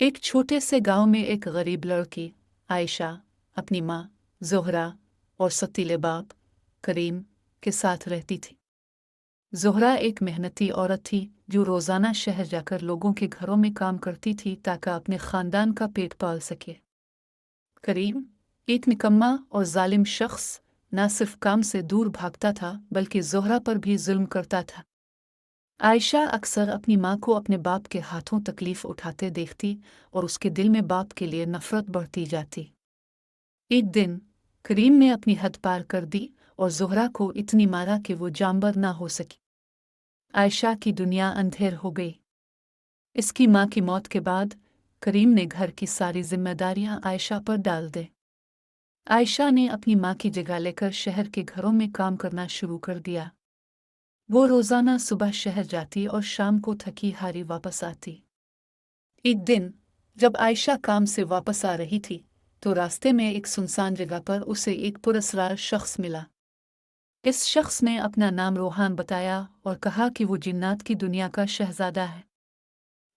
एक छोटे से गांव में एक गरीब लड़की आयशा अपनी माँ ज़ोहरा और सतीले बाप करीम के साथ रहती थी। ज़ोहरा एक मेहनती औरत थी जो रोज़ाना शहर जाकर लोगों के घरों में काम करती थी ताकि अपने ख़ानदान का पेट पाल सके। करीम एक निकम्मा और जालिम शख्स न सिर्फ काम से दूर भागता था बल्कि ज़ोहरा पर भी जुल्म करता था। आयशा अक्सर अपनी माँ को अपने बाप के हाथों तकलीफ उठाते देखती और उसके दिल में बाप के लिए नफरत बढ़ती जाती। एक दिन करीम ने अपनी हद पार कर दी और ज़ोहरा को इतनी मारा कि वो जानबर ना हो सकी। आयशा की दुनिया अंधेर हो गई। इसकी माँ की मौत के बाद करीम ने घर की सारी जिम्मेदारियां आयशा पर डाल दी। आयशा ने अपनी माँ की जगह लेकर शहर के घरों में काम करना शुरू कर दिया। वो रोजाना सुबह शहर जाती और शाम को थकी हारी वापस आती। एक दिन जब आयशा काम से वापस आ रही थी तो रास्ते में एक सुनसान जगह पर उसे एक पुरस्कार शख्स मिला। इस शख्स ने अपना नाम रोहान बताया और कहा कि वो जिन्नात की दुनिया का शहजादा है।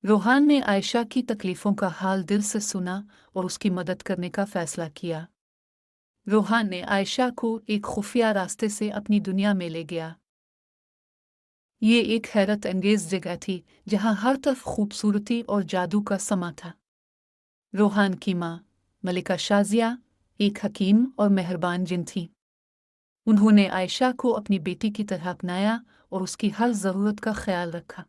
रोहान ने आयशा की तकलीफों का हाल दिल से सुना और उसकी मदद करने का फैसला किया। रोहान ने आयशा को एक खुफिया रास्ते से अपनी दुनिया में ले गया। ये एक हैरत अंगेज जगह थी जहां हर तरफ खूबसूरती और जादू का समा था। रोहान की माँ मलिका शाजिया एक हकीम और मेहरबान जिन थी। उन्होंने आयशा को अपनी बेटी की तरह अपनाया और उसकी हर ज़रूरत का ख्याल रखा।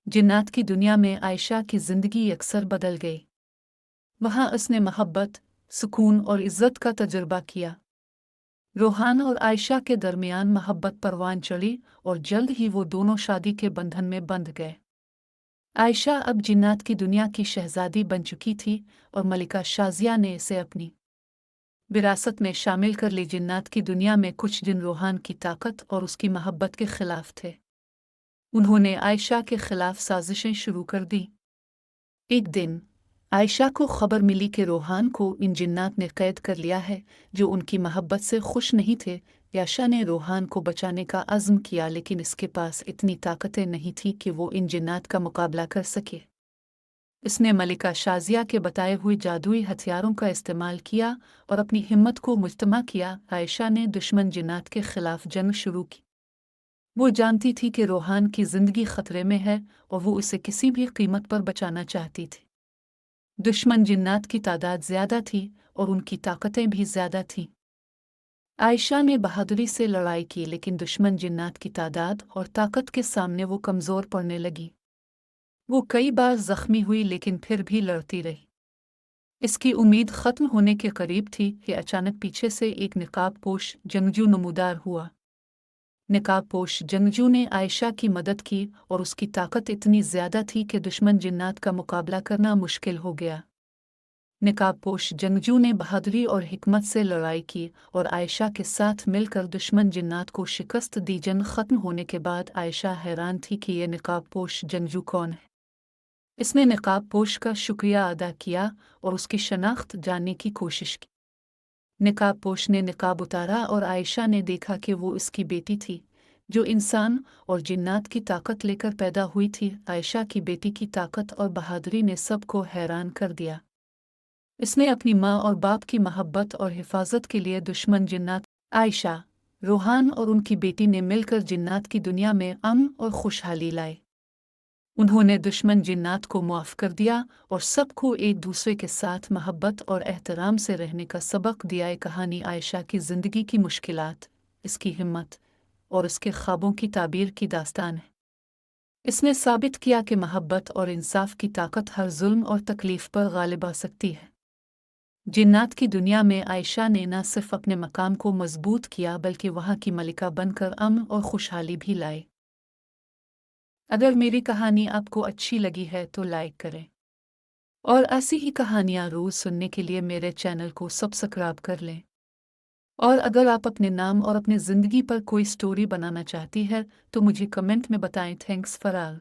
जिन्नात की दुनिया में आयशा की ज़िंदगी अक्सर बदल गई। वहाँ उसने मोहब्बत, सुकून और इज़्ज़त का तजुर्बा किया। रोहान और आयशा के दरमियान मोहब्बत परवान चढ़ी और जल्द ही वो दोनों शादी के बंधन में बंध गए। आयशा अब जिन्नात की दुनिया की शहजादी बन चुकी थी और मलिका शाजिया ने इसे अपनी विरासत में शामिल कर ली। जिन्नात की दुनिया में कुछ जिन रोहान की ताकत और उसकी मोहब्बत के खिलाफ थे। उन्होंने आयशा के खिलाफ साजिशें शुरू कर दी। एक दिन आयशा को खबर मिली कि रोहान को इन जिन्नात ने कैद कर लिया है जो उनकी मोहब्बत से खुश नहीं थे। आयशा ने रोहान को बचाने का अज़्म किया लेकिन इसके पास इतनी ताकतें नहीं थी कि वो इन जिन्नात का मुकाबला कर सके। इसने मलिका शाजिया के बताए हुए जादुई हथियारों का इस्तेमाल किया और अपनी हिम्मत को मुजतमा किया। आयशा ने दुश्मन जिन्नात के खिलाफ जंग शुरू की। वो जानती थी कि रोहान की जिंदगी खतरे में है और वो उसे किसी भी कीमत पर बचाना चाहती थी। दुश्मन जिन्नात की तादाद ज्यादा थी और उनकी ताकतें भी ज्यादा थीं। आयशा ने बहादुरी से लड़ाई की लेकिन दुश्मन जिन्नात की तादाद और ताकत के सामने वो कमजोर पड़ने लगी। वो कई बार जख्मी हुई लेकिन फिर भी लड़ती रही। इसकी उम्मीद खत्म होने के करीब थी कि अचानक पीछे से एक नकाबपोश जंगजू नमूदार हुआ। नकाबपोश जंगजू ने आयशा की मदद की और उसकी ताकत इतनी ज्यादा थी कि दुश्मन जिन्नात का मुकाबला करना मुश्किल हो गया। नकाबपोश जंगजू ने बहादुरी और हिकमत से लड़ाई की और आयशा के साथ मिलकर दुश्मन जिन्नात को शिकस्त दी। जंग खत्म होने के बाद आयशा हैरान थी कि यह नकाबपोश जंगजू कौन है। इसने नकाबपोश का शुक्रिया अदा किया और उसकी शनाख्त जानने की कोशिश की। नकाबपोश ने नकाब उतारा और आयशा ने देखा कि वो उसकी बेटी थी जो इंसान और जिन्नात की ताकत लेकर पैदा हुई थी। आयशा की बेटी की ताकत और बहादुरी ने सबको हैरान कर दिया। इसने अपनी माँ और बाप की मोहब्बत और हिफाजत के लिए दुश्मन जिन्नात आयशा, रोहान और उनकी बेटी ने मिलकर जिन्नात की दुनिया में अमन और खुशहाली लाई। उन्होंने दुश्मन जिन्नात को मुआफ़ कर दिया और सबको एक दूसरे के साथ मोहब्बत और एहतराम से रहने का सबक दिया। ये कहानी आयशा की ज़िंदगी की मुश्किलात, इसकी हिम्मत और उसके ख्वाबों की ताबीर की दास्तान है। इसने साबित किया कि मोहब्बत और इंसाफ की ताकत हर जुल्म और तकलीफ पर गालिब आ सकती है। जिन्नात की दुनिया में आयशा ने न सिर्फ अपने मकाम को मजबूत किया बल्कि वहाँ की मलिका बनकर अमन और खुशहाली भी लाई। अगर मेरी कहानी आपको अच्छी लगी है तो लाइक करें और ऐसी ही कहानियाँ रोज़ सुनने के लिए मेरे चैनल को सब्सक्राइब कर लें। और अगर आप अपने नाम और अपनी ज़िंदगी पर कोई स्टोरी बनाना चाहती है तो मुझे कमेंट में बताएं। Thanks for all.